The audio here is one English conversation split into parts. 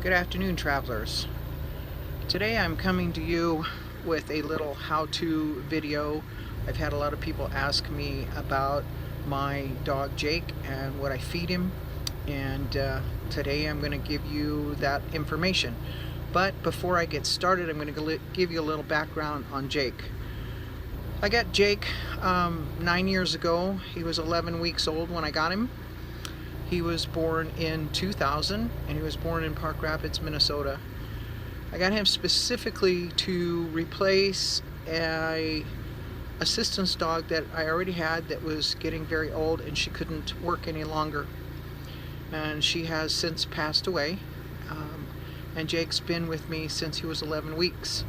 Good afternoon, travelers. Today I'm coming to you with a little how-to video. I've had a lot of people ask me about my dog Jake and what I feed him, and today I'm going to give you that information. But before I get started, I'm going to give you a little background on Jake. I got Jake 9 years ago. He was 11 weeks old when I got him. He was born in 2000, and he was born in Park Rapids, Minnesota. I got him specifically to replace a assistance dog that I already had that was getting very old and she couldn't work any longer. And she has since passed away. And Jake's been with me since he was 11 weeks.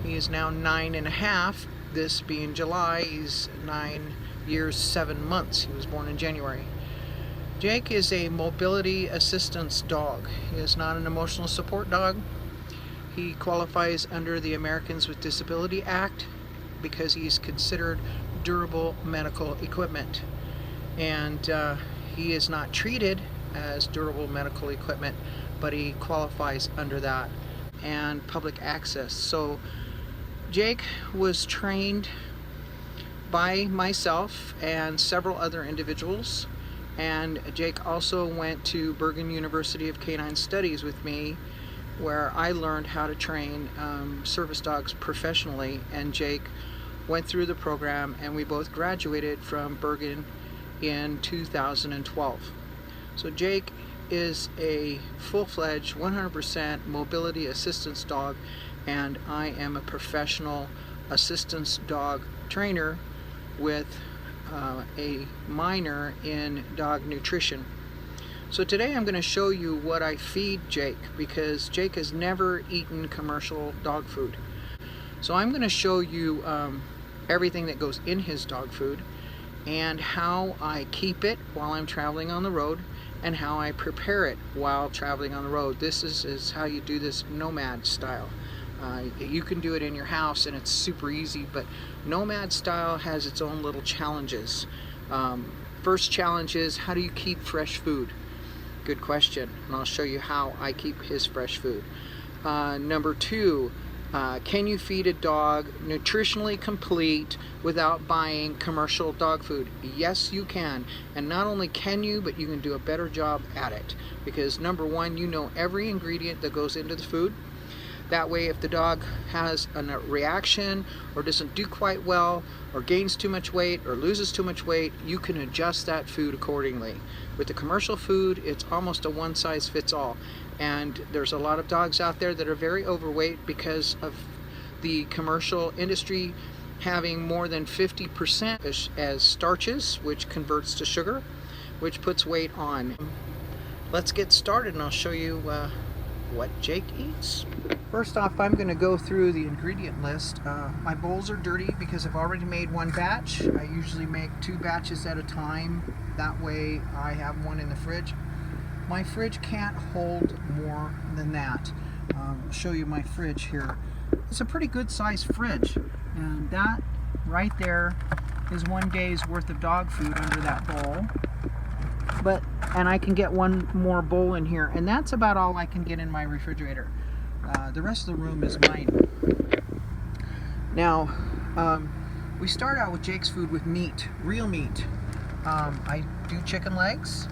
He is now 9.5. This being July, he's 9 years, 7 months. He was born in January. Jake is a mobility assistance dog. He is not an emotional support dog. He qualifies under the Americans with Disability Act because he's considered durable medical equipment. And he is not treated as durable medical equipment, but he qualifies under that and public access. So Jake was trained by myself and several other individuals. And Jake also went to Bergen University of Canine Studies with me, where I learned how to train service dogs professionally. And Jake went through the program, and we both graduated from Bergen in 2012. So Jake is a full-fledged 100% mobility assistance dog, and I am a professional assistance dog trainer with a minor in dog nutrition. So today I'm going to show you what I feed Jake, because Jake has never eaten commercial dog food. So I'm going to show you everything that goes in his dog food and how I keep it while I'm traveling on the road and how I prepare it while traveling on the road. This is how you do this nomad style. You can do it in your house and it's super easy, but nomad style has its own little challenges. First challenge is, how do you keep fresh food? Good question, and I'll show you how I keep his fresh food. Number two, can you feed a dog nutritionally complete without buying commercial dog food? Yes, you can. And not only can you, but you can do a better job at it. Because number one, you know every ingredient that goes into the food. That way, if the dog has a reaction or doesn't do quite well or gains too much weight or loses too much weight, you can adjust that food accordingly. With the commercial food, it's almost a one-size-fits-all. And there's a lot of dogs out there that are very overweight because of the commercial industry having more than 50% as starches, which converts to sugar, which puts weight on. Let's get started, and I'll show you what Jake eats. First off, I'm going to go through the ingredient list. My bowls are dirty because I've already made one batch. I usually make 2 batches at a time. That way I have one in the fridge. My fridge can't hold more than that. I'll show you my fridge here. It's a pretty good sized fridge, and that right there is 1 day's worth of dog food under that bowl. And I can get one more bowl in here, and that's about all I can get in my refrigerator. The rest of the room is mine. Now, we start out with Jake's food with meat, real meat. I do chicken legs.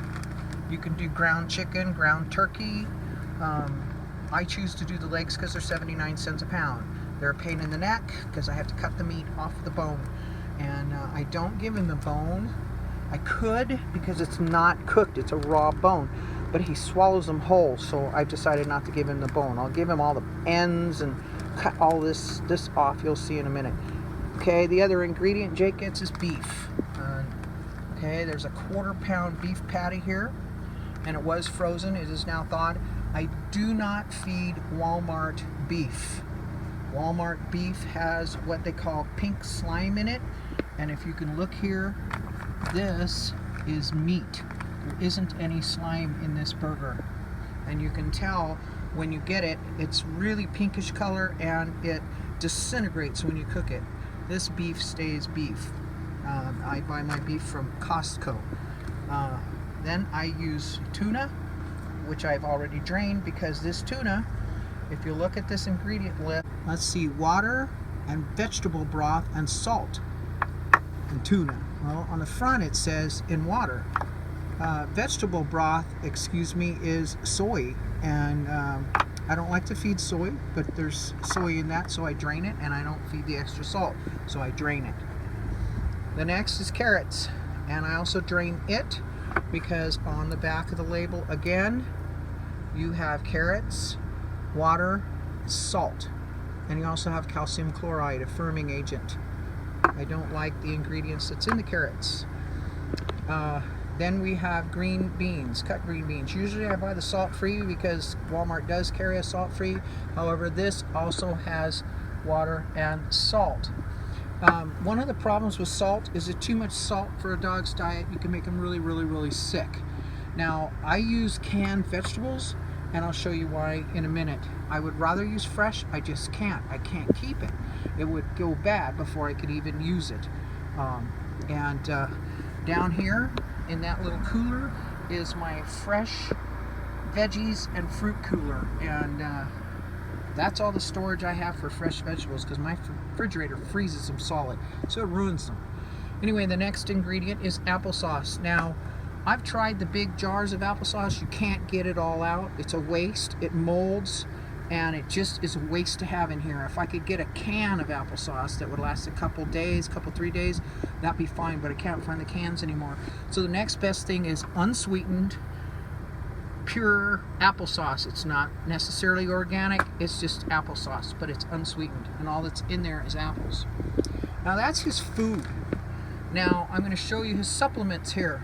You can do ground chicken, ground turkey. I choose to do the legs because they're 79 cents a pound. They're a pain in the neck because I have to cut the meat off the bone. And I don't give him the bone. I could, because it's not cooked, it's a raw bone, but he swallows them whole, so I've decided not to give him the bone. I'll give him all the ends and cut all this off. You'll see in a minute. Okay, the other ingredient Jake gets is beef. Okay, there's a 1/4 pound beef patty here, and it was frozen. It is now thawed. I do not feed Walmart beef. Walmart beef has what they call pink slime in it, and if you can look here, this is meat. There isn't any slime in this burger, and you can tell when you get it, it's really pinkish color and it disintegrates when you cook it. This beef stays beef. I buy my beef from Costco. Then I use tuna, which I've already drained, because this tuna, if you look at this ingredient list, let's see, water and vegetable broth and salt and tuna. Well, on the front it says in water. Vegetable broth, excuse me, is soy, and I don't like to feed soy, but there's soy in that, so I drain it, and I don't feed the extra salt, so I drain it. The next is carrots, and I also drain it because on the back of the label, again, you have carrots, water, salt, and you also have calcium chloride, a firming agent. I don't like the ingredients that's in the carrots. Then we have green beans, cut green beans. Usually I buy the salt-free because Walmart does carry a salt-free. However, this also has water and salt. One of the problems with salt is that too much salt for a dog's diet, you can make them really, really, really sick. Now, I use canned vegetables, and I'll show you why in a minute. I would rather use fresh, I just can't. I can't keep it. It would go bad before I could even use it. Down here in that little cooler is my fresh veggies and fruit cooler, and that's all the storage I have for fresh vegetables, because my refrigerator freezes them solid, so it ruins them. Anyway, the next ingredient is applesauce. Now, I've tried the big jars of applesauce. You can't get it all out. It's a waste. It molds, and it just is a waste to have in here. If I could get a can of applesauce that would last a couple days, 3 days, that'd be fine, but I can't find the cans anymore. So the next best thing is unsweetened, pure applesauce. It's not necessarily organic, it's just applesauce, but it's unsweetened, and all that's in there is apples. Now that's his food. Now I'm going to show you his supplements here.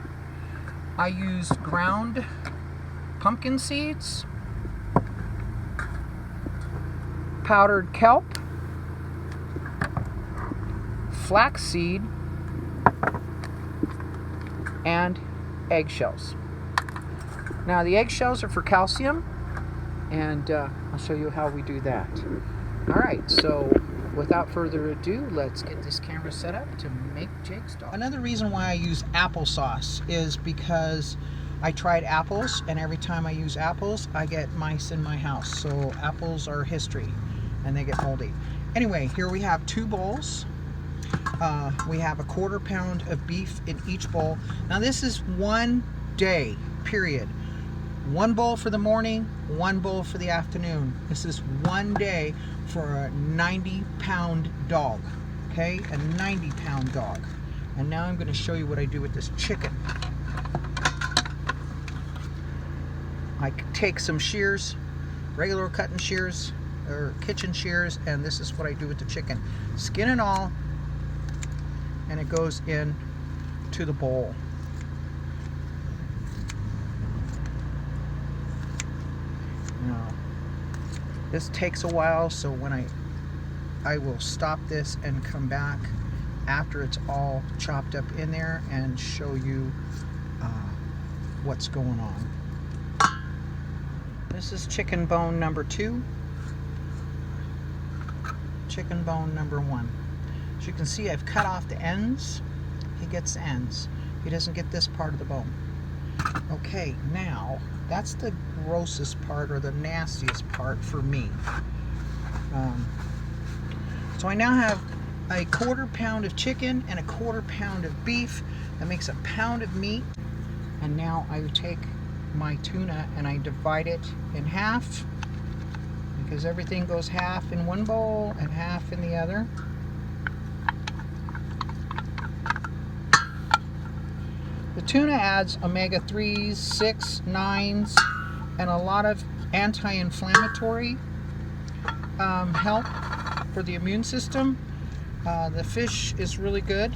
I use ground pumpkin seeds, powdered kelp, flaxseed, and eggshells. Now the eggshells are for calcium, and I'll show you how we do that. Alright, so without further ado, let's get this camera set up to make Jake's dog. Another reason why I use applesauce is because I tried apples, and every time I use apples, I get mice in my house. So apples are history, and they get moldy. Anyway, here we have 2 bowls. We have a 1/4 pound of beef in each bowl. Now this is 1 day, period. 1 bowl for the morning, 1 bowl for the afternoon. This is 1 day for a 90-pound dog, okay? A 90-pound dog. And now I'm going to show you what I do with this chicken. I take some shears, regular cutting shears, or kitchen shears, and this is what I do with the chicken. Skin and all, and it goes in to the bowl. Now, this takes a while, so when I will stop this and come back after it's all chopped up in there and show you what's going on. This is chicken bone number 2, chicken bone number 1. As you can see, I've cut off the ends. He gets the ends. He doesn't get this part of the bone. Okay, now that's the grossest part, or the nastiest part for me. So I now have a 1/4 pound of chicken and a 1/4 pound of beef. That makes a pound of meat. And now I take my tuna and I divide it in half, because everything goes half in one bowl and half in the other. The tuna adds omega-3s, 6, 9s, and a lot of anti-inflammatory help for the immune system. The fish is really good.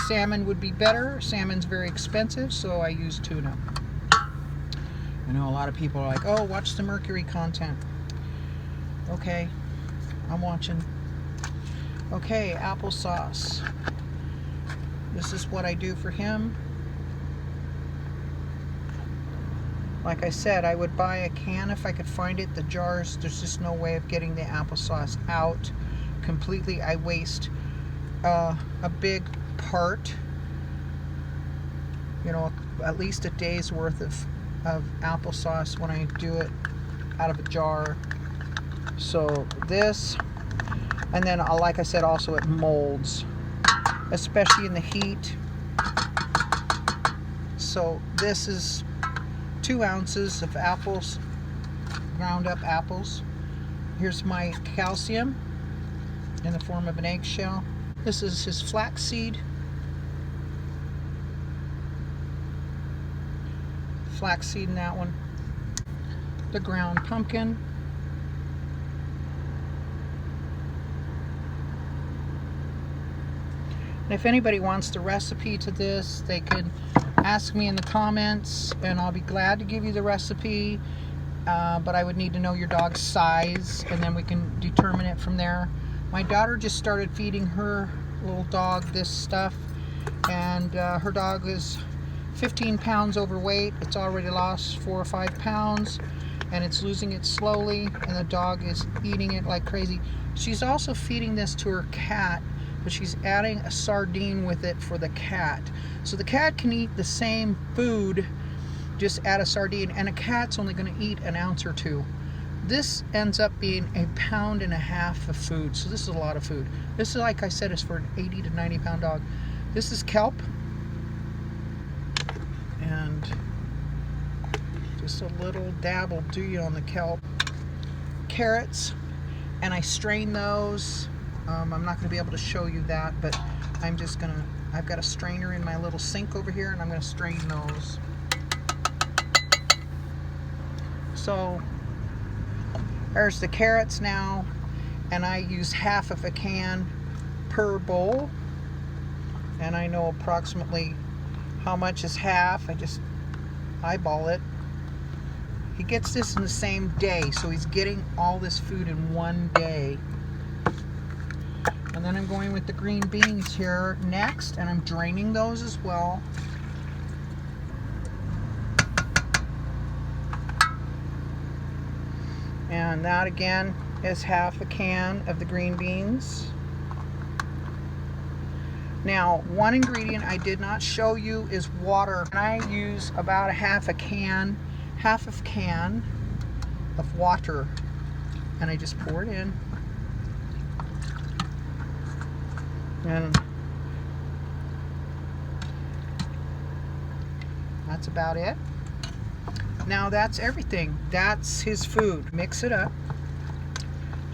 Salmon would be better. Salmon's very expensive, so I use tuna. I know a lot of people are like, oh, watch the mercury content. Okay, I'm watching. Okay, applesauce. This is what I do for him. Like I said, I would buy a can if I could find it. The jars, there's just no way of getting the applesauce out completely. I waste a big part, you know, at least a day's worth of of applesauce when I do it out of a jar. So this, and then like I said, also it molds, especially in the heat. So this is 2 ounces of apples, ground up apples. Here's my calcium in the form of an eggshell. This is his flaxseed. Flaxseed in that one. The ground pumpkin. And if anybody wants the recipe to this, they can ask me in the comments and I'll be glad to give you the recipe. But I would need to know your dog's size and then we can determine it from there. My daughter just started feeding her little dog this stuff, and her dog is 15 pounds overweight. It's already lost 4 or 5 pounds and it's losing it slowly, and the dog is eating it like crazy. She's also feeding this to her cat, but she's adding a sardine with it for the cat. So the cat can eat the same food, just add a sardine, and a cat's only going to eat an ounce or 2. This ends up being 1.5 pounds of food, so this is a lot of food. This is, like I said, is for an 80 to 90 pound dog. This is kelp, and just a little dab will do you on the kelp. Carrots, and I strain those. I'm not going to be able to show you that, but I'm just going to, I've got a strainer in my little sink over here, and I'm going to strain those. So there's the carrots now, and I use half of a can per bowl, and I know approximately how much is half. I just eyeball it. He gets this in the same day, so he's getting all this food in one day. And then I'm going with the green beans here next, and I'm draining those as well. And that again is half a can of the green beans. Now, one ingredient I did not show you is water. And I use about a half a can of water, and I just pour it in. And that's about it. Now that's everything. That's his food. Mix it up.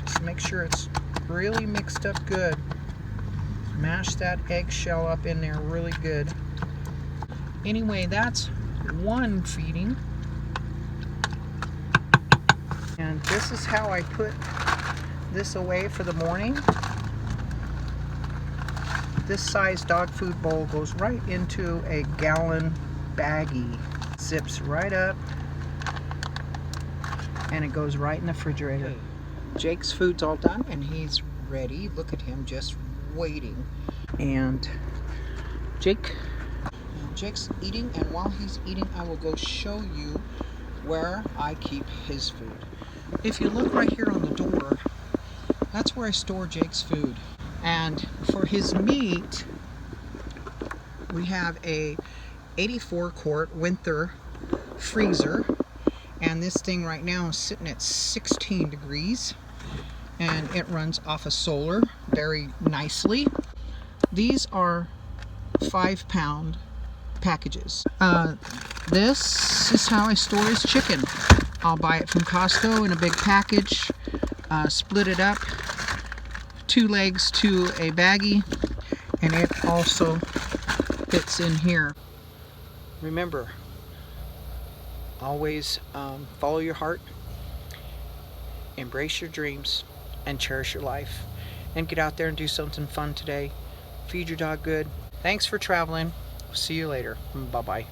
Just make sure it's really mixed up good. Mash that eggshell up in there really good. Anyway, that's one feeding. And this is how I put this away for the morning. This size dog food bowl goes right into a gallon baggie. Zips right up, and it goes right in the refrigerator. Jake's food's all done and he's ready. Look at him just waiting. And Jake's eating, and while he's eating I will go show you where I keep his food. If you look right here on the door, that's where I store Jake's food. And for his meat, we have a 84 quart winter freezer, and this thing right now is sitting at 16 degrees, and it runs off of solar very nicely. These are 5 pound packages. This is how I store his chicken. I'll buy it from Costco in a big package, split it up, 2 legs to a baggie, and it also fits in here. Remember, always follow your heart, embrace your dreams, and cherish your life. And get out there and do something fun today. Feed your dog good. Thanks for traveling. See you later. Bye-bye.